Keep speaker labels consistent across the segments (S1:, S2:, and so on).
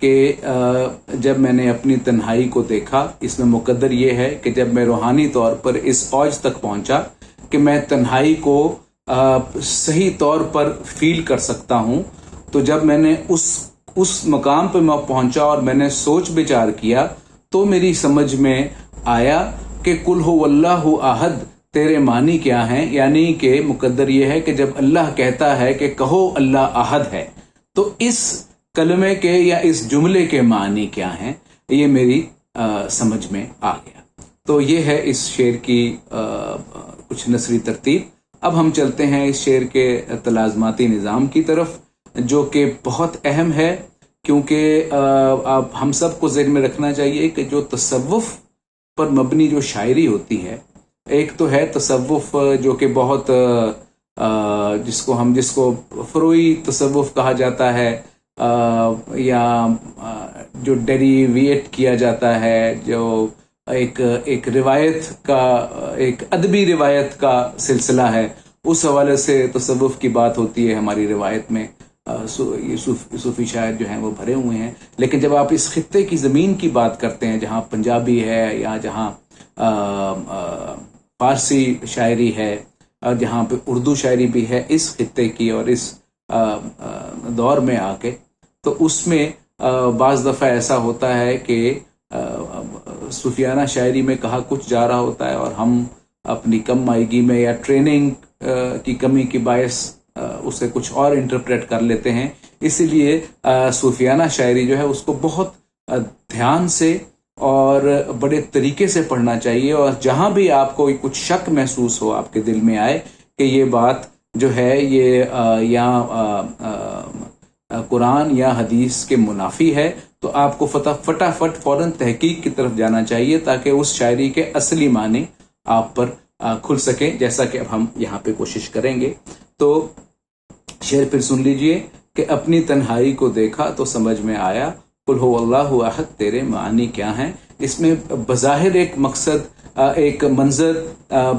S1: کہ جب میں نے اپنی تنہائی کو دیکھا، اس میں مقدر یہ ہے کہ جب میں روحانی طور پر اس اوج تک پہنچا کہ میں تنہائی کو صحیح طور پر فیل کر سکتا ہوں، تو جب میں نے اس مقام پہ میں پہنچا اور میں نے سوچ بچار کیا، تو میری سمجھ میں آیا کہ قل هو اللہ احد تیرے معنی کیا ہیں. یعنی کہ مقدر یہ ہے کہ جب اللہ کہتا ہے کہ کہو اللہ احد ہے، تو اس کلمے کے یا اس جملے کے معنی کیا ہیں، یہ میری سمجھ میں آ گیا. تو یہ ہے اس شعر کی کچھ نثری ترتیب. اب ہم چلتے ہیں اس شعر کے تلازماتی نظام کی طرف، جو کہ بہت اہم ہے، کیونکہ ہم سب کو ذہن میں رکھنا چاہیے کہ جو تصوف پر مبنی جو شاعری ہوتی ہے، ایک تو ہے تصوف جو کہ بہت جس کو فروئی تصوف کہا جاتا ہے، یا جو ڈیریویٹ کیا جاتا ہے، جو ایک روایت کا، ایک ادبی روایت کا سلسلہ ہے. اس حوالے سے تصوف کی بات ہوتی ہے ہماری روایت میں. صوفی شاعر جو ہیں وہ بھرے ہوئے ہیں. لیکن جب آپ اس خطے کی زمین کی بات کرتے ہیں، جہاں پنجابی ہے یا جہاں فارسی شاعری ہے اور جہاں پہ اردو شاعری بھی ہے اس خطے کی اور اس دور میں آ کے، تو اس میں بعض دفعہ ایسا ہوتا ہے کہ صوفیانہ شاعری میں کہا کچھ جا رہا ہوتا ہے اور ہم اپنی کم مائیگی میں یا ٹریننگ کی کمی کی باعث اسے کچھ اور انٹرپریٹ کر لیتے ہیں. اسی لیے صوفیانہ شاعری جو ہے اس کو بہت دھیان سے اور بڑے طریقے سے پڑھنا چاہیے، اور جہاں بھی آپ کو کچھ شک محسوس ہو، آپ کے دل میں آئے کہ یہ بات جو ہے یہ یا قرآن یا حدیث کے منافی ہے، تو آپ کو فٹافٹ فوراً تحقیق کی طرف جانا چاہیے، تاکہ اس شاعری کے اصلی معنی آپ پر کھل سکیں، جیسا کہ اب ہم یہاں پہ کوشش کریں گے. تو شعر پھر سن لیجئے کہ اپنی تنہائی کو دیکھا تو سمجھ میں آیا، قل هو اللہ احد تیرے معنی کیا ہیں. اس میں بظاہر ایک مقصد، ایک منظر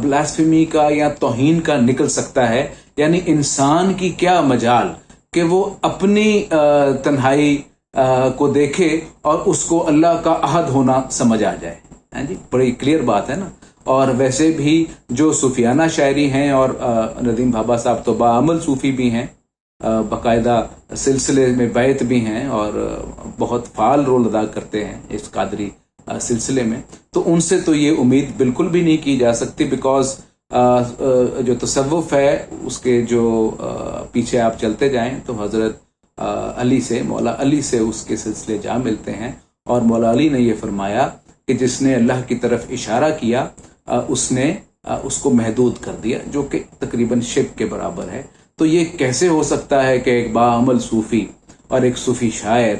S1: بلاسفیمی کا یا توہین کا نکل سکتا ہے. یعنی انسان کی کیا مجال کہ وہ اپنی تنہائی کو دیکھے اور اس کو اللہ کا احد ہونا سمجھ آ جائے. ہاں جی، بڑی کلیئر بات ہے نا. اور ویسے بھی جو صوفیانہ شاعری ہیں، اور ندیم بھابھا صاحب تو باعمل صوفی بھی ہیں، باقاعدہ سلسلے میں بیعت بھی ہیں اور بہت فعال رول ادا کرتے ہیں اس قادری سلسلے میں. تو ان سے تو یہ امید بالکل بھی نہیں کی جا سکتی، بیکاز جو تصوف ہے اس کے جو پیچھے آپ چلتے جائیں تو حضرت علی سے، مولا علی سے اس کے سلسلے جا ملتے ہیں. اور مولا علی نے یہ فرمایا کہ جس نے اللہ کی طرف اشارہ کیا اس نے اس کو محدود کر دیا، جو کہ تقریباً شرک کے برابر ہے. تو یہ کیسے ہو سکتا ہے کہ ایک باعمل صوفی اور ایک صوفی شاعر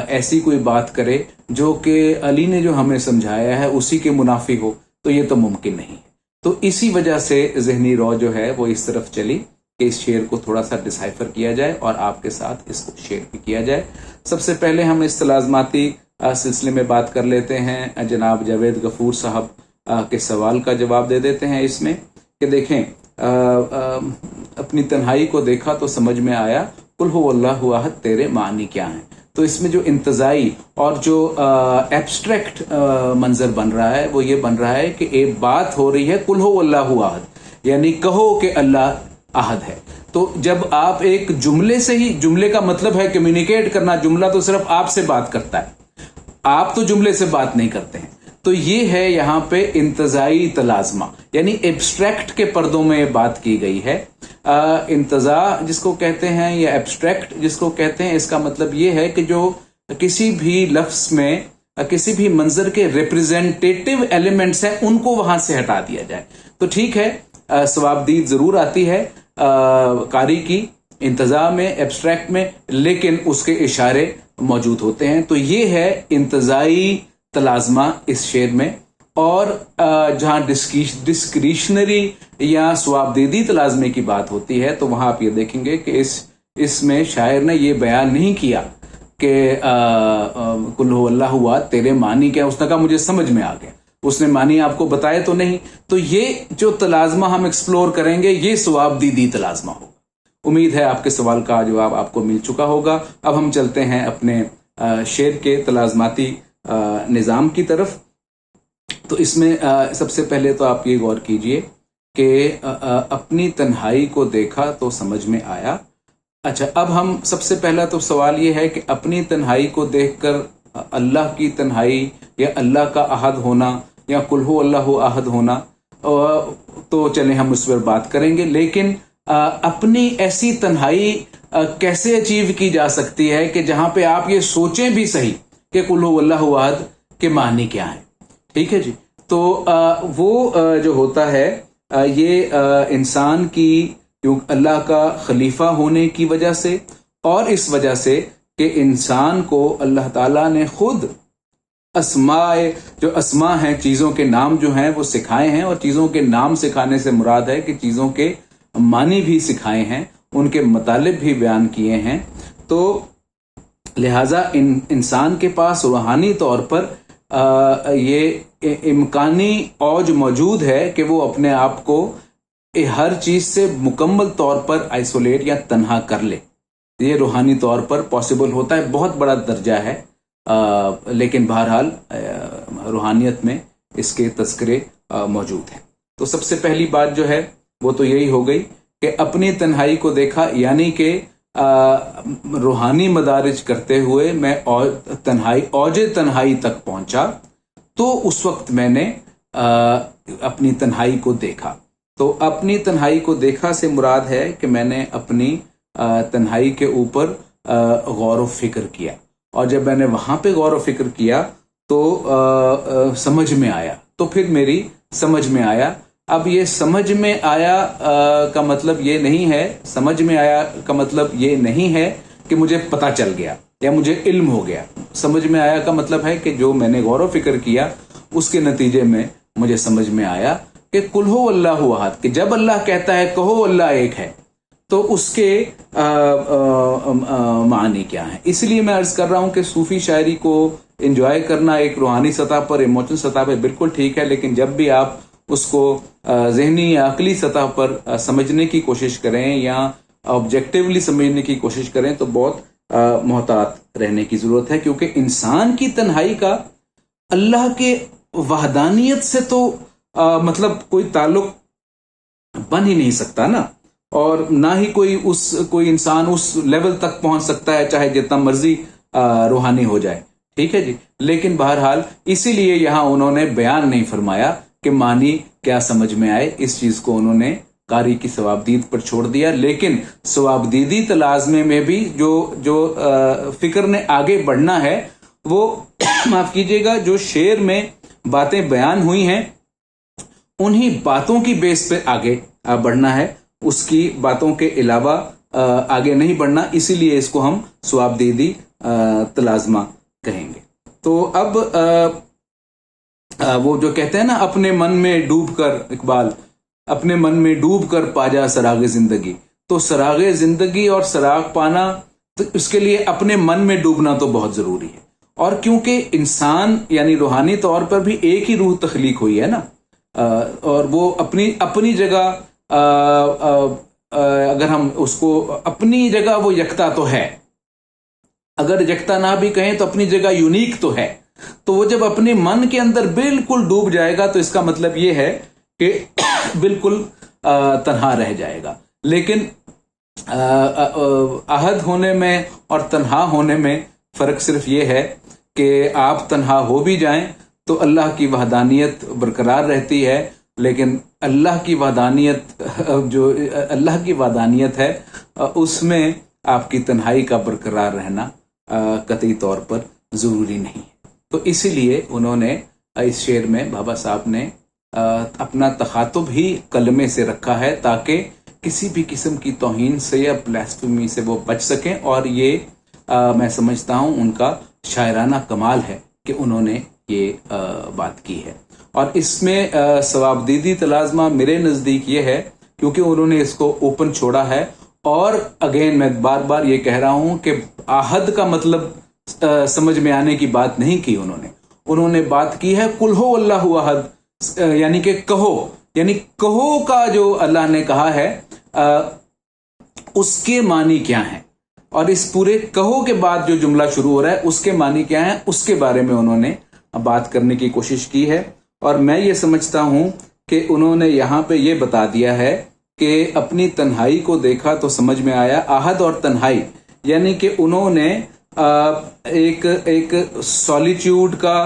S1: ایسی کوئی بات کرے جو کہ علی نے جو ہمیں سمجھایا ہے اسی کے منافی ہو؟ تو یہ تو ممکن نہیں ہے. تو اسی وجہ سے ذہنی رو جو ہے وہ اس طرف چلی کہ اس شعر کو تھوڑا سا ڈسائفر کیا جائے اور آپ کے ساتھ اس کو شیئر بھی کیا جائے. سب سے پہلے ہم اس تلازماتی سلسلے میں بات کر لیتے ہیں. جناب جاوید غفور صاحب کے سوال کا جواب دے دیتے ہیں اس میں کہ دیکھیں، اپنی تنہائی کو دیکھا تو سمجھ میں آیا، قل هو اللہ احد تیرے معنی کیا ہیں. تو اس میں جو انتزاعی اور جو ایبسٹریکٹ منظر بن رہا ہے وہ یہ بن رہا ہے کہ ایک بات ہو رہی ہے قل هو اللہ احد، یعنی کہو کہ اللہ احد ہے. تو جب آپ ایک جملے سے ہی، جملے کا مطلب ہے کمیونیکیٹ کرنا، جملہ تو صرف آپ سے بات کرتا ہے، آپ تو جملے سے بات نہیں کرتے ہیں. تو یہ ہے یہاں پہ انتزاعی تلازمہ، یعنی ایبسٹریکٹ کے پردوں میں بات کی گئی ہے. انتزاع جس کو کہتے ہیں یا ایبسٹریکٹ جس کو کہتے ہیں، اس کا مطلب یہ ہے کہ جو کسی بھی لفظ میں کسی بھی منظر کے ریپریزنٹیٹیو ایلیمنٹس ہیں ان کو وہاں سے ہٹا دیا جائے. تو ٹھیک ہے، ثوابدید ضرور آتی ہے قاری کی انتزاع میں، ایبسٹریکٹ میں، لیکن اس کے اشارے موجود ہوتے ہیں. تو یہ ہے انتزاعی تلازمہ اس شعر میں. اور جہاں ڈسکریشنری یا ثوابدیدی تلازمے کی بات ہوتی ہے تو وہاں آپ یہ دیکھیں گے کہ اس میں شاعر نے یہ بیان نہیں کیا کہ قل هو اللہ احد تیرے معنی کیا. اس نے کہا مجھے سمجھ میں آ گیا، اس نے معنی آپ کو بتائے تو نہیں. تو یہ جو تلازمہ ہم ایکسپلور کریں گے یہ ثوابدیدی تلازمہ ہوگا. امید ہے آپ کے سوال کا جواب آپ کو مل چکا ہوگا. اب ہم چلتے ہیں اپنے شعر کے تلازماتی نظام کی طرف. تو اس میں سب سے پہلے تو آپ یہ غور کیجئے کہ اپنی تنہائی کو دیکھا تو سمجھ میں آیا. اچھا، اب ہم سب سے پہلا تو سوال یہ ہے کہ اپنی تنہائی کو دیکھ کر اللہ کی تنہائی یا اللہ کا احد ہونا یا قل هو اللہ احد ہونا، تو چلیں ہم اس پر بات کریں گے. لیکن اپنی ایسی تنہائی کیسے اچیو کی جا سکتی ہے کہ جہاں پہ آپ یہ سوچیں بھی صحیح کہ قل هو اللہ احد کے معنی کیا ہے. ٹھیک ہے جی. تو وہ جو ہوتا ہے یہ انسان کی اللہ کا خلیفہ ہونے کی وجہ سے، اور اس وجہ سے کہ انسان کو اللہ تعالیٰ نے خود اسماء ہیں، چیزوں کے نام جو ہیں وہ سکھائے ہیں. اور چیزوں کے نام سکھانے سے مراد ہے کہ چیزوں کے معنی بھی سکھائے ہیں، ان کے مطالب بھی بیان کیے ہیں. تو لہٰذا انسان کے پاس روحانی طور پر یہ امکانی اوج موجود ہے کہ وہ اپنے آپ کو ہر چیز سے مکمل طور پر آئسولیٹ یا تنہا کر لے. یہ روحانی طور پر پاسبل ہوتا ہے، بہت بڑا درجہ ہے، لیکن بہرحال روحانیت میں اس کے تذکرے موجود ہیں. تو سب سے پہلی بات جو ہے وہ تو یہی ہو گئی کہ اپنی تنہائی کو دیکھا، یعنی کہ روحانی مدارج کرتے ہوئے میں اوج تنہائی تک پہنچا. تو اس وقت میں نے اپنی تنہائی کو دیکھا. تو اپنی تنہائی کو دیکھا سے مراد ہے کہ میں نے اپنی تنہائی کے اوپر غور و فکر کیا، اور جب میں نے وہاں پہ غور و فکر کیا تو سمجھ میں آیا. تو پھر میری سمجھ میں آیا. اب یہ سمجھ میں آیا کا مطلب یہ نہیں ہے، سمجھ میں آیا کا مطلب یہ نہیں ہے کہ مجھے پتہ چل گیا یا مجھے علم ہو گیا. سمجھ میں آیا کا مطلب ہے کہ جو میں نے غور و فکر کیا اس کے نتیجے میں مجھے سمجھ میں آیا کہ قل هو اللہ احد، کہ جب اللہ کہتا ہے کہو اللہ ایک ہے، تو اس کے معنی کیا ہیں. اس لیے میں عرض کر رہا ہوں کہ صوفی شاعری کو انجوائے کرنا ایک روحانی سطح پر، ایموشنل سطح پر بالکل ٹھیک ہے، لیکن جب بھی آپ اس کو ذہنی یا عقلی سطح پر سمجھنے کی کوشش کریں یا آبجیکٹیولی سمجھنے کی کوشش کریں تو بہت محتاط رہنے کی ضرورت ہے. کیونکہ انسان کی تنہائی کا اللہ کے وحدانیت سے تو مطلب کوئی تعلق بن ہی نہیں سکتا نا، اور نہ ہی کوئی انسان اس لیول تک پہنچ سکتا ہے چاہے جتنا مرضی روحانی ہو جائے. ٹھیک ہے جی. لیکن بہرحال اسی لیے یہاں انہوں نے بیان نہیں فرمایا کہ معنی کیا سمجھ میں آئے. اس چیز کو انہوں نے قاری کی ثوابدید پر چھوڑ دیا. لیکن ثوابدیدی تلازمے میں بھی جو فکر نے آگے بڑھنا ہے وہ معاف کیجیے گا، جو شعر میں باتیں بیان ہوئی ہیں انہی باتوں کی بیس پہ آگے بڑھنا ہے، اس کی باتوں کے علاوہ آگے نہیں بڑھنا. اسی لیے اس کو ہم ثوابدیدی تلازمہ کہیں گے. تو اب وہ جو کہتے ہیں نا اپنے من میں ڈوب کر، اقبال اپنے من میں ڈوب کر پا جا سراغ زندگی. تو سراغ زندگی اور سراغ پانا، تو اس کے لیے اپنے من میں ڈوبنا تو بہت ضروری ہے. اور کیونکہ انسان یعنی روحانی طور پر بھی ایک ہی روح تخلیق ہوئی ہے نا، اور وہ اپنی جگہ اگر ہم اس کو اپنی جگہ وہ یکتا تو ہے، اگر یکتا نہ بھی کہیں تو اپنی جگہ یونیک تو ہے. تو وہ جب اپنے من کے اندر بالکل ڈوب جائے گا تو اس کا مطلب یہ ہے کہ بالکل تنہا رہ جائے گا. لیکن احد ہونے میں اور تنہا ہونے میں فرق صرف یہ ہے کہ آپ تنہا ہو بھی جائیں تو اللہ کی وحدانیت برقرار رہتی ہے، لیکن اللہ کی وحدانیت جو اللہ کی وحدانیت ہے اس میں آپ کی تنہائی کا برقرار رہنا قطعی طور پر ضروری نہیں. تو اسی لیے انہوں نے اس شعر میں بابا صاحب نے اپنا تخاطب ہی کلمے سے رکھا ہے تاکہ کسی بھی قسم کی توہین سے یا بلاسفیمی سے وہ بچ سکیں. اور یہ میں سمجھتا ہوں ان کا شاعرانہ کمال ہے کہ انہوں نے یہ بات کی ہے. اور اس میں ثوابدیدی تلازمہ میرے نزدیک یہ ہے کیونکہ انہوں نے اس کو اوپن چھوڑا ہے. اور اگین میں بار بار یہ کہہ رہا ہوں کہ احد کا مطلب سمجھ میں آنے کی بات نہیں کی. انہوں نے بات کی ہے قل هو اللہ احد، یعنی کہ کہو، یعنی کہو کا جو اللہ نے کہا ہے اس کے معنی کیا ہیں. اور اس پورے کہو کے بعد جو جملہ شروع ہو رہا ہے اس کے معنی کیا ہے، اس کے بارے میں انہوں نے بات کرنے کی کوشش کی ہے. اور میں یہ سمجھتا ہوں کہ انہوں نے یہاں پہ یہ بتا دیا ہے کہ اپنی تنہائی کو دیکھا تو سمجھ میں آیا. آہد اور تنہائی یعنی کہ انہوں نے ایک سولیٹیوڈ کا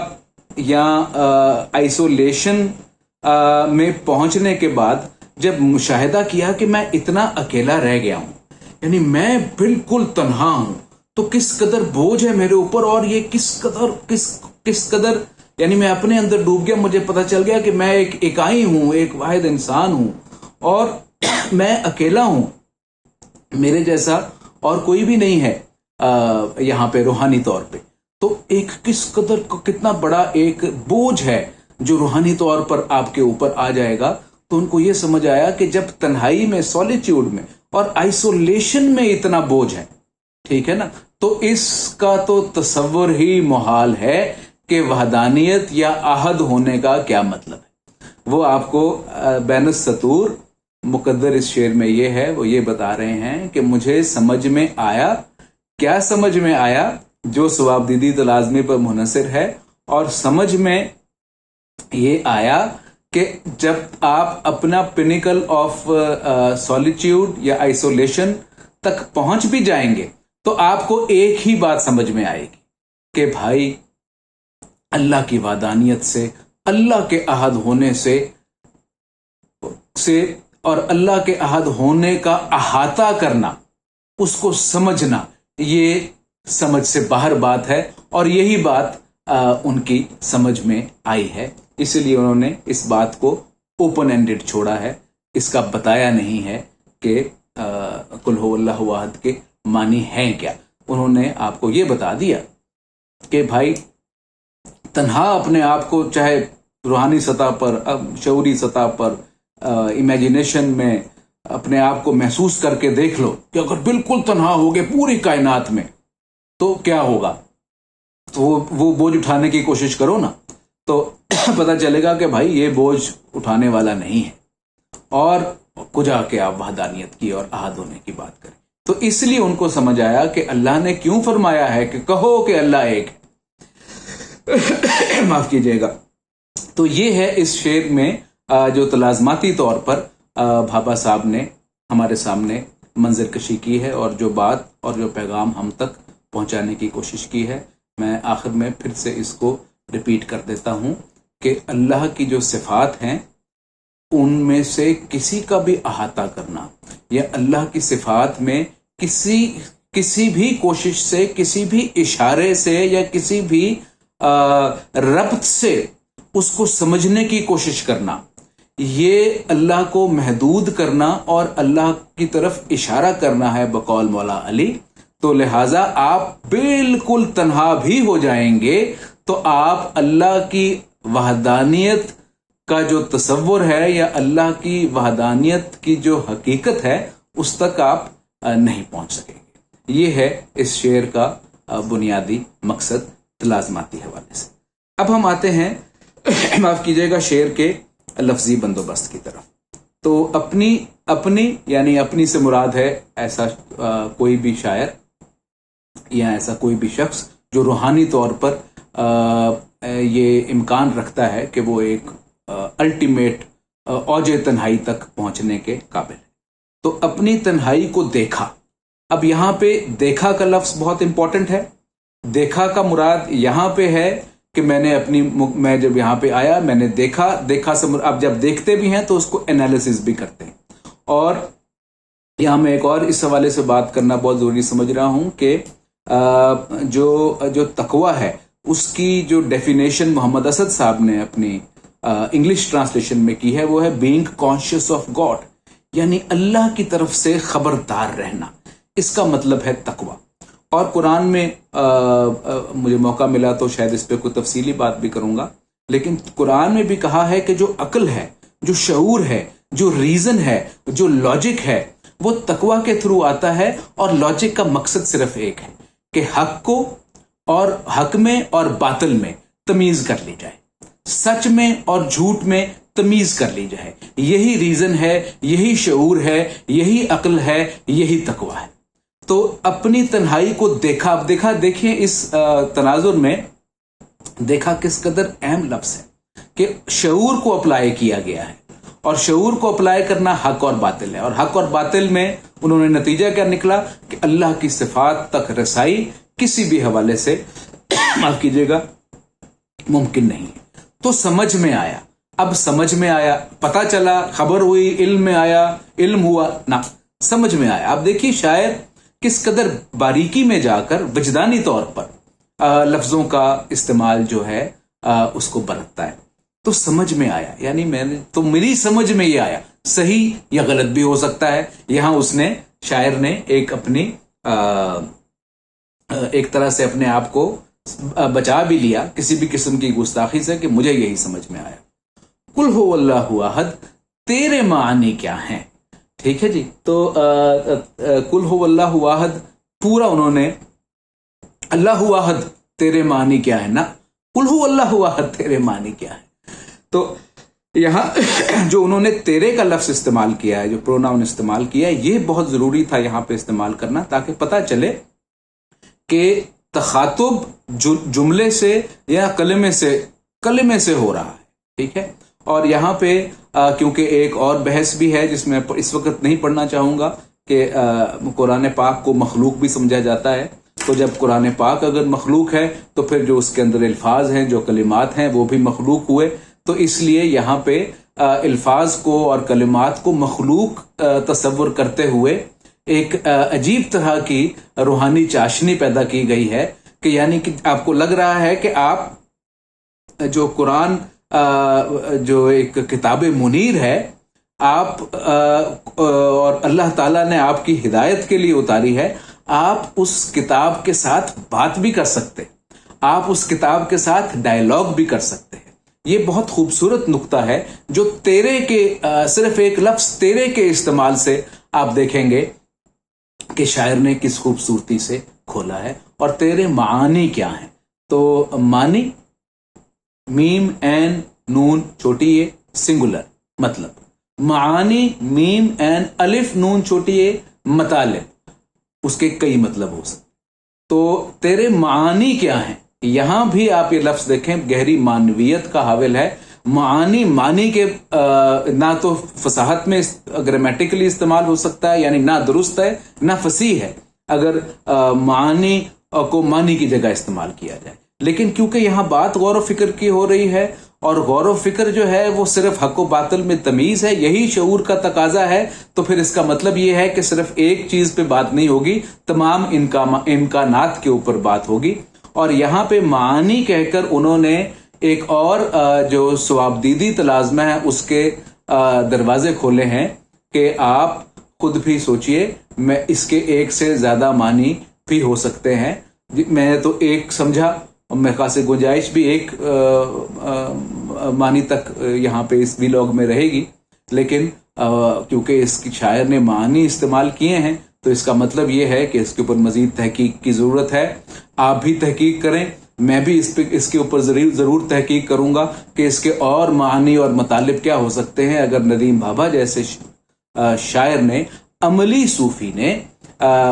S1: یا آئسولیشن میں پہنچنے کے بعد جب مشاہدہ کیا کہ میں اتنا اکیلا رہ گیا ہوں، یعنی میں بالکل تنہا ہوں، تو کس قدر بوجھ ہے میرے اوپر، اور یہ کس قدر یعنی میں اپنے اندر ڈوب گیا. مجھے پتا چل گیا کہ میں ایک اکائی ہوں، ایک واحد انسان ہوں، اور میں اکیلا ہوں، میرے جیسا اور کوئی بھی نہیں ہے یہاں پہ روحانی طور پہ. تو ایک کس قدر کتنا بڑا ایک بوجھ ہے جو روحانی طور پر آپ کے اوپر آ جائے گا. تو ان کو یہ سمجھ آیا کہ جب تنہائی میں، سولیٹیوڈ میں اور آئسولیشن میں اتنا بوجھ ہے، ٹھیک ہے نا، تو اس کا تو تصور ہی محال ہے کہ وحدانیت یا احد ہونے کا کیا مطلب ہے. وہ آپ کو بین السطور مقدر اس شعر میں یہ ہے، وہ یہ بتا رہے ہیں کہ مجھے سمجھ میں آیا. کیا سمجھ میں آیا؟ جو ثواب دیدی تو لازمی پر منحصر ہے. اور سمجھ میں یہ آیا کہ جب آپ اپنا پینیکل آف سولیٹیوڈ یا آئسولیشن تک پہنچ بھی جائیں گے تو آپ کو ایک ہی بات سمجھ میں آئے گی کہ بھائی اللہ کی وحدانیت سے، اللہ کے احد ہونے سے اور اللہ کے احد ہونے کا احاطہ کرنا، اس کو سمجھنا، یہ سمجھ سے باہر بات ہے. اور یہی بات ان کی سمجھ میں آئی ہے، اسی لیے انہوں نے اس بات کو اوپن اینڈڈ چھوڑا ہے. اس کا بتایا نہیں ہے کہ قل هو اللہ احد کے معنی ہیں کیا. انہوں نے آپ کو یہ بتا دیا کہ بھائی تنہا اپنے آپ کو، چاہے روحانی سطح پر، شعوری سطح پر، امیجنیشن میں اپنے آپ کو محسوس کر کے دیکھ لو کہ اگر بالکل تنہا ہو گئے پوری کائنات میں تو کیا ہوگا. تو وہ بوجھ اٹھانے کی کوشش کرو نا، تو پتہ چلے گا کہ بھائی یہ بوجھ اٹھانے والا نہیں ہے. اور کجا کے آپ وحدانیت کی اور احد ہونے کی بات کریں. تو اس لیے ان کو سمجھ آیا کہ اللہ نے کیوں فرمایا ہے کہ کہو کہ اللہ ایک ہے. معاف کیجئے گا. تو یہ ہے اس شعر میں جو تلازماتی طور پر بھابا صاحب نے ہمارے سامنے منظر کشی کی ہے، اور جو بات اور جو پیغام ہم تک پہنچانے کی کوشش کی ہے. میں آخر میں پھر سے اس کو ریپیٹ کر دیتا ہوں کہ اللہ کی جو صفات ہیں ان میں سے کسی کا بھی احاطہ کرنا، یا اللہ کی صفات میں کسی بھی کوشش سے، کسی بھی اشارے سے، یا کسی بھی ربط سے اس کو سمجھنے کی کوشش کرنا، یہ اللہ کو محدود کرنا اور اللہ کی طرف اشارہ کرنا ہے بقول مولا علی. تو لہٰذا آپ بالکل تنہا بھی ہو جائیں گے تو آپ اللہ کی وحدانیت کا جو تصور ہے، یا اللہ کی وحدانیت کی جو حقیقت ہے، اس تک آپ نہیں پہنچ سکیں گے. یہ ہے اس شعر کا بنیادی مقصد تلازماتی حوالے سے. اب ہم آتے ہیں معاف کیجئے گا شعر کے لفظی بندوبست کی طرف. تو اپنی یعنی اپنی سے مراد ہے ایسا کوئی بھی شاعر یا ایسا کوئی بھی شخص جو روحانی طور پر یہ امکان رکھتا ہے کہ وہ ایک الٹیمیٹ اوج تنہائی تک پہنچنے کے قابل ہے. تو اپنی تنہائی کو دیکھا. اب یہاں پہ دیکھا کا لفظ بہت امپورٹنٹ ہے. دیکھا کا مراد یہاں پہ ہے کہ میں جب یہاں پہ آیا میں نے دیکھا سے اب جب دیکھتے بھی ہیں تو اس کو انالیسس بھی کرتے ہیں. اور یہاں میں ایک اور اس حوالے سے بات کرنا بہت ضروری سمجھ رہا ہوں کہ جو تقوی ہے اس کی جو ڈیفینیشن محمد اسد صاحب نے اپنی انگلش ٹرانسلیشن میں کی ہے، وہ ہے بینگ کانشیس آف گاڈ، یعنی اللہ کی طرف سے خبردار رہنا. اس کا مطلب ہے تقوی. اور قرآن میں مجھے موقع ملا تو شاید اس پہ کوئی تفصیلی بات بھی کروں گا، لیکن قرآن میں بھی کہا ہے کہ جو عقل ہے، جو شعور ہے، جو ریزن ہے، جو لاجک ہے، وہ تقوی کے تھرو آتا ہے. اور لاجک کا مقصد صرف ایک ہے کہ حق کو اور حق میں اور باطل میں تمیز کر لی جائے، سچ میں اور جھوٹ میں تمیز کر لی جائے. یہی ریزن ہے، یہی شعور ہے، یہی عقل ہے، یہی تقوی ہے. تو اپنی تنہائی کو دیکھا. اب دیکھیں اس تناظر میں دیکھا کس قدر اہم لفظ ہے کہ شعور کو اپلائی کیا گیا ہے، اور شعور کو اپلائی کرنا حق اور باطل ہے. اور حق اور باطل میں انہوں نے نتیجہ کیا نکلا کہ اللہ کی صفات تک رسائی کسی بھی حوالے سے معاف کیجیے گا ممکن نہیں. تو سمجھ میں آیا، اب سمجھ میں آیا، پتہ چلا، خبر ہوئی، علم میں آیا، علم ہوا نہ، سمجھ میں آیا. اب دیکھیے شاعر کس قدر باریکی میں جا کر وجدانی طور پر لفظوں کا استعمال جو ہے اس کو برتتا ہے. تو سمجھ میں آیا، یعنی میری سمجھ میں یہ آیا، صحیح یا غلط بھی ہو سکتا ہے. یہاں شاعر نے ایک اپنی ایک طرح سے اپنے آپ کو بچا بھی لیا کسی بھی قسم کی گستاخی سے کہ مجھے یہی سمجھ میں آیا. قل هو اللہ احد، تیرے معنی کیا ہیں؟ ٹھیک ہے جی. تو قل هو اللہ احد پورا انہوں نے اللہ احد تیرے معنی کیا ہے نا، قل هو اللہ احد تیرے معنی کیا ہے. تو یہاں جو انہوں نے تیرے کا لفظ استعمال کیا ہے، جو پروناؤن استعمال کیا ہے، یہ بہت ضروری تھا یہاں پہ استعمال کرنا تاکہ پتہ چلے کہ تخاطب جملے سے یا کلمے سے ہو رہا ہے. ٹھیک ہے. اور یہاں پہ کیونکہ ایک اور بحث بھی ہے جس میں اس وقت نہیں پڑھنا چاہوں گا کہ قرآن پاک کو مخلوق بھی سمجھا جاتا ہے. تو جب قرآن پاک اگر مخلوق ہے تو پھر جو اس کے اندر الفاظ ہیں، جو کلمات ہیں، وہ بھی مخلوق ہوئے. تو اس لیے یہاں پہ الفاظ کو اور کلمات کو مخلوق تصور کرتے ہوئے ایک عجیب طرح کی روحانی چاشنی پیدا کی گئی ہے کہ یعنی کہ آپ کو لگ رہا ہے کہ آپ جو قرآن جو ایک کتاب منیر ہے، آپ اور اللہ تعالیٰ نے آپ کی ہدایت کے لیے اتاری ہے، آپ اس کتاب کے ساتھ بات بھی کر سکتے، آپ اس کتاب کے ساتھ ڈائیلاگ بھی کر سکتے ہیں. یہ بہت خوبصورت نقطہ ہے جو تیرے کے صرف ایک لفظ تیرے کے استعمال سے آپ دیکھیں گے کہ شاعر نے کس خوبصورتی سے کھولا ہے. اور تیرے معانی کیا ہیں؟ تو معنی میم این نون چھوٹی اے سنگولر مطلب، معانی میم این الف نون چھوٹی اے مطالب، اس کے کئی مطلب ہو سکتے. تو تیرے معانی کیا ہیں؟ یہاں بھی آپ یہ لفظ دیکھیں، گہری معنویت کا حامل ہے. معنی کے نہ تو فصاحت میں گرامیٹیکلی استعمال ہو سکتا ہے، یعنی نہ درست ہے نہ فصیح ہے اگر معانی کو معنی کی جگہ استعمال کیا جائے. لیکن کیونکہ یہاں بات غور و فکر کی ہو رہی ہے، اور غور و فکر جو ہے وہ صرف حق و باطل میں تمیز ہے، یہی شعور کا تقاضا ہے، تو پھر اس کا مطلب یہ ہے کہ صرف ایک چیز پہ بات نہیں ہوگی، تمام امکانات کے اوپر بات ہوگی. اور یہاں پہ معانی کہہ کر انہوں نے ایک اور جو ثوابدیدی تلازمہ ہے اس کے دروازے کھولے ہیں کہ آپ خود بھی سوچئے، میں اس کے ایک سے زیادہ معنی بھی ہو سکتے ہیں. میں تو ایک سمجھا، اور میں خاص گنجائش بھی ایک معنی تک یہاں پہ اس ویلاگ میں رہے گی، لیکن کیونکہ اس کی شاعر نے معنی استعمال کیے ہیں تو اس کا مطلب یہ ہے کہ اس کے اوپر مزید تحقیق کی ضرورت ہے. آپ بھی تحقیق کریں، میں بھی اس کے اوپر ضرور تحقیق کروں گا کہ اس کے اور معنی اور مطالب کیا ہو سکتے ہیں. اگر ندیم بھابھا جیسے شاعر نے، عملی صوفی نے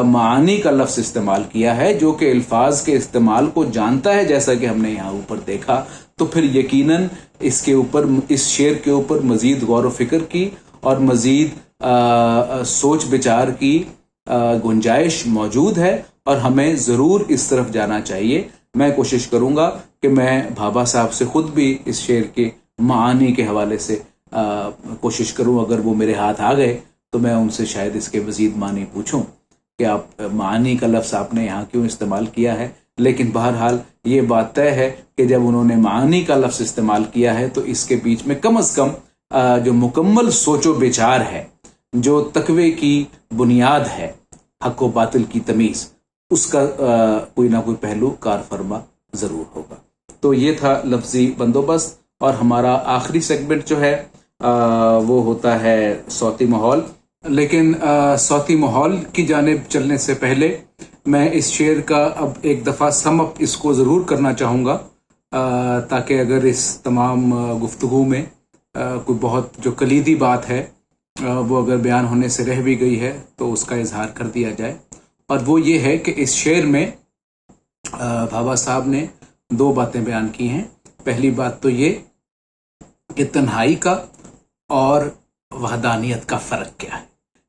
S1: معانی کا لفظ استعمال کیا ہے جو کہ الفاظ کے استعمال کو جانتا ہے، جیسا کہ ہم نے یہاں اوپر دیکھا، تو پھر یقیناً اس شعر کے اوپر مزید غور و فکر کی اور مزید سوچ بچار کی گنجائش موجود ہے، اور ہمیں ضرور اس طرف جانا چاہیے. میں کوشش کروں گا کہ میں بھابھا صاحب سے خود بھی اس شعر کے معانی کے حوالے سے کوشش کروں. اگر وہ میرے ہاتھ آ گئے تو میں ان سے شاید اس کے مزید معنی پوچھوں کہ آپ معانی کا لفظ آپ نے یہاں کیوں استعمال کیا ہے. لیکن بہرحال یہ بات طے ہے کہ جب انہوں نے معانی کا لفظ استعمال کیا ہے تو اس کے بیچ میں کم از کم جو مکمل سوچ و بچار ہے، جو تقوی کی بنیاد ہے، حق و باطل کی تمیز، اس کا کوئی نہ کوئی پہلو کار فرما ضرور ہوگا. تو یہ تھا لفظی بندوبست. اور ہمارا آخری سیگمنٹ جو ہے وہ ہوتا ہے صوتی ماحول. لیکن صوتی ماحول کی جانب چلنے سے پہلے میں اس شعر کا اب ایک دفعہ سم اپ اس کو ضرور کرنا چاہوں گا، تاکہ اگر اس تمام گفتگو میں کوئی بہت جو کلیدی بات ہے وہ اگر بیان ہونے سے رہ بھی گئی ہے تو اس کا اظہار کر دیا جائے. اور وہ یہ ہے کہ اس شعر میں بھابھا صاحب نے دو باتیں بیان کی ہیں. پہلی بات تو یہ کہ تنہائی کا اور وحدانیت کا فرق کیا ہے،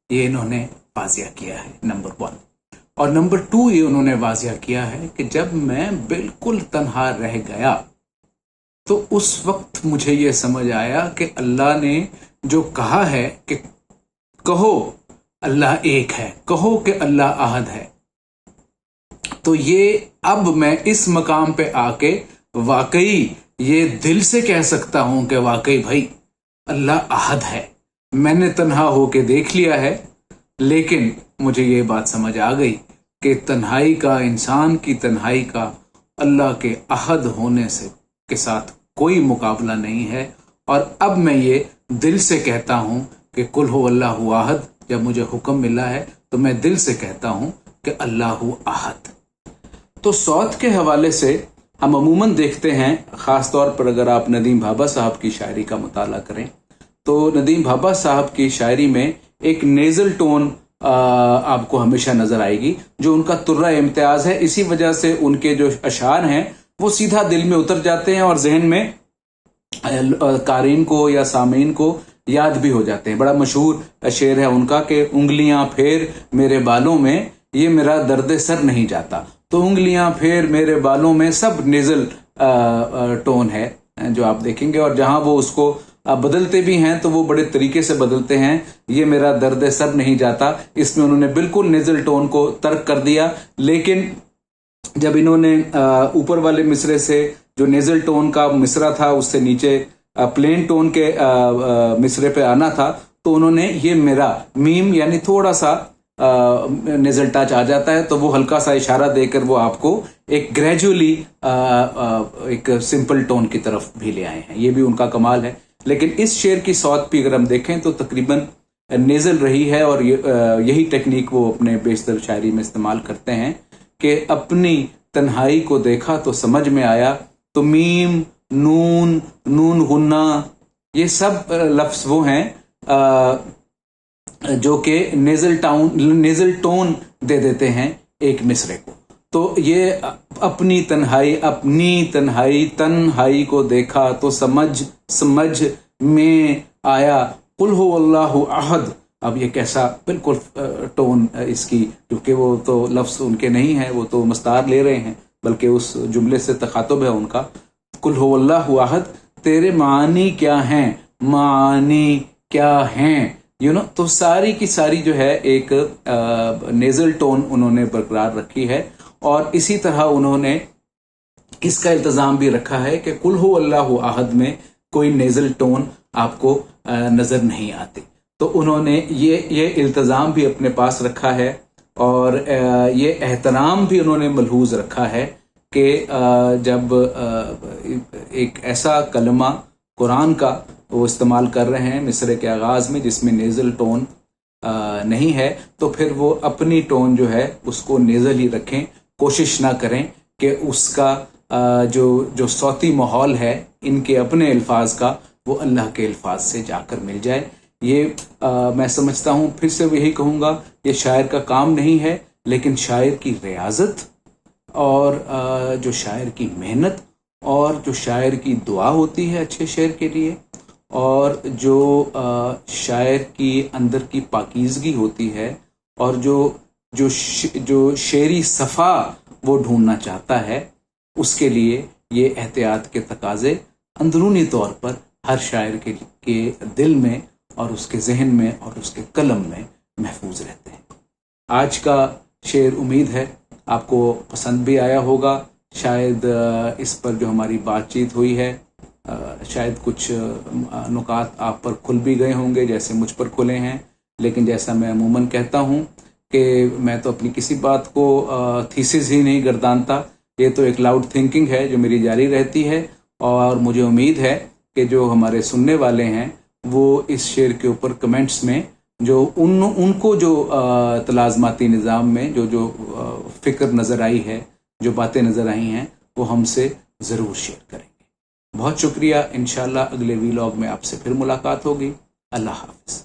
S1: یہ انہوں نے واضح کیا ہے نمبر 1. اور نمبر 2 یہ انہوں نے واضح کیا ہے کہ جب میں بالکل تنہا رہ گیا تو اس وقت مجھے یہ سمجھ آیا کہ اللہ نے جو کہا ہے کہ کہو اللہ ایک ہے، کہو کہ اللہ احد ہے، تو یہ اب میں اس مقام پہ آ کے واقعی یہ دل سے کہہ سکتا ہوں کہ واقعی بھائی اللہ احد ہے. میں نے تنہا ہو کے دیکھ لیا ہے، لیکن مجھے یہ بات سمجھ آ گئی کہ تنہائی کا، انسان کی تنہائی کا اللہ کے احد ہونے سے کے ساتھ کوئی مقابلہ نہیں ہے. اور اب میں یہ دل سے کہتا ہوں کہ قل هو اللہ احد. جب مجھے حکم ملا ہے تو میں دل سے کہتا ہوں کہ اللہ احد. تو صوت کے حوالے سے ہم عموماً دیکھتے ہیں، خاص طور پر اگر آپ ندیم بھابھا صاحب کی شاعری کا مطالعہ کریں تو ندیم بھابھا صاحب کی شاعری میں ایک نیزل ٹون آپ کو ہمیشہ نظر آئے گی، جو ان کا ترہ امتیاز ہے. اسی وجہ سے ان کے جو اشعار ہیں وہ سیدھا دل میں اتر جاتے ہیں اور ذہن میں قارئین کو یا سامعین کو یاد بھی ہو جاتے ہیں. بڑا مشہور شعر ہے ان کا کہ انگلیاں پھیر میرے بالوں میں یہ میرا درد سر نہیں جاتا. تو انگلیاں پھیر میرے بالوں میں سب نیزل ٹون ہے جو آپ دیکھیں گے، اور جہاں وہ اس کو بدلتے بھی ہیں تو وہ بڑے طریقے سے بدلتے ہیں. یہ میرا درد سر نہیں جاتا، اس میں انہوں نے بالکل نیزل ٹون کو ترک کر دیا. لیکن جب انہوں نے اوپر والے مصرے سے جو نیزل ٹون کا مصرع تھا اس سے نیچے پلین ٹون کے مصرے پہ آنا تھا، تو انہوں نے یہ میرا میم یعنی تھوڑا سا نیزل ٹچ آ جاتا ہے تو وہ ہلکا سا اشارہ دے کر وہ آپ کو ایک گریجولی ایک سمپل ٹون کی طرف بھی لے آئے ہیں. یہ بھی ان کا کمال ہے. لیکن اس شعر کی صوت بھی اگر ہم دیکھیں تو تقریباً نیزل رہی ہے، اور یہی ٹیکنیک وہ اپنے بیشتر شاعری میں استعمال کرتے ہیں کہ اپنی تنہائی کو دیکھا تو سمجھ میں آیا. تو میم، نون، نون غنہ، یہ سب لفظ وہ ہیں جو کہ نیزل ٹون دے دیتے ہیں ایک مصرے کو. تو یہ اپنی تنہائی کو دیکھا تو سمجھ میں آیا قل هو اللہ احد. اب یہ کیسا بالکل ٹون اس کی، کیونکہ وہ تو لفظ ان کے نہیں ہیں، وہ تو مستعار لے رہے ہیں، بلکہ اس جملے سے تخاطب ہے ان کا. قل هو اللہ احد، تیرے معانی کیا ہیں، معانی کیا ہیں، تو ساری کی ساری جو ہے ایک نیزل ٹون انہوں نے برقرار رکھی ہے. اور اسی طرح انہوں نے اس کا التزام بھی رکھا ہے کہ قل هو اللہ احد میں کوئی نیزل ٹون آپ کو نظر نہیں آتی. تو انہوں نے یہ التزام بھی اپنے پاس رکھا ہے، اور یہ احترام بھی انہوں نے ملحوظ رکھا ہے کہ جب ایک ایسا کلمہ قرآن کا وہ استعمال کر رہے ہیں مصرے کے آغاز میں جس میں نیزل ٹون نہیں ہے، تو پھر وہ اپنی ٹون جو ہے اس کو نیزل ہی رکھیں. کوشش نہ کریں کہ اس کا جو صوتی ماحول ہے ان کے اپنے الفاظ کا وہ اللہ کے الفاظ سے جا کر مل جائے. یہ میں سمجھتا ہوں، پھر سے یہی کہوں گا، یہ شاعر کا کام نہیں ہے، لیکن شاعر کی ریاضت اور جو شاعر کی محنت اور جو شاعر کی دعا ہوتی ہے اچھے شعر کے لیے، اور جو شاعر کی اندر کی پاکیزگی ہوتی ہے، اور جو شعری صفا وہ ڈھونڈنا چاہتا ہے، اس کے لیے یہ احتیاط کے تقاضے اندرونی طور پر ہر شاعر کے دل میں اور اس کے ذہن میں اور اس کے قلم میں محفوظ رہتے ہیں. آج کا شعر امید ہے آپ کو پسند بھی آیا ہوگا. شاید اس پر جو ہماری بات چیت ہوئی ہے شاید کچھ نکات آپ پر کھل بھی گئے ہوں گے جیسے مجھ پر کھلے ہیں. لیکن جیسا میں عموماً کہتا ہوں کہ میں تو اپنی کسی بات کو تھیسس ہی نہیں گردانتا، یہ تو ایک لاؤڈ تھنکنگ ہے جو میری جاری رہتی ہے. اور مجھے امید ہے کہ جو ہمارے سننے والے ہیں وہ اس شعر کے اوپر کمنٹس میں جو ان کو جو تلازماتی نظام میں جو فکر نظر آئی ہے، جو باتیں نظر آئی ہیں، وہ ہم سے ضرور شیئر کریں گے. بہت شکریہ. انشاءاللہ اگلے ویلاگ میں آپ سے پھر ملاقات ہوگی. اللہ حافظ.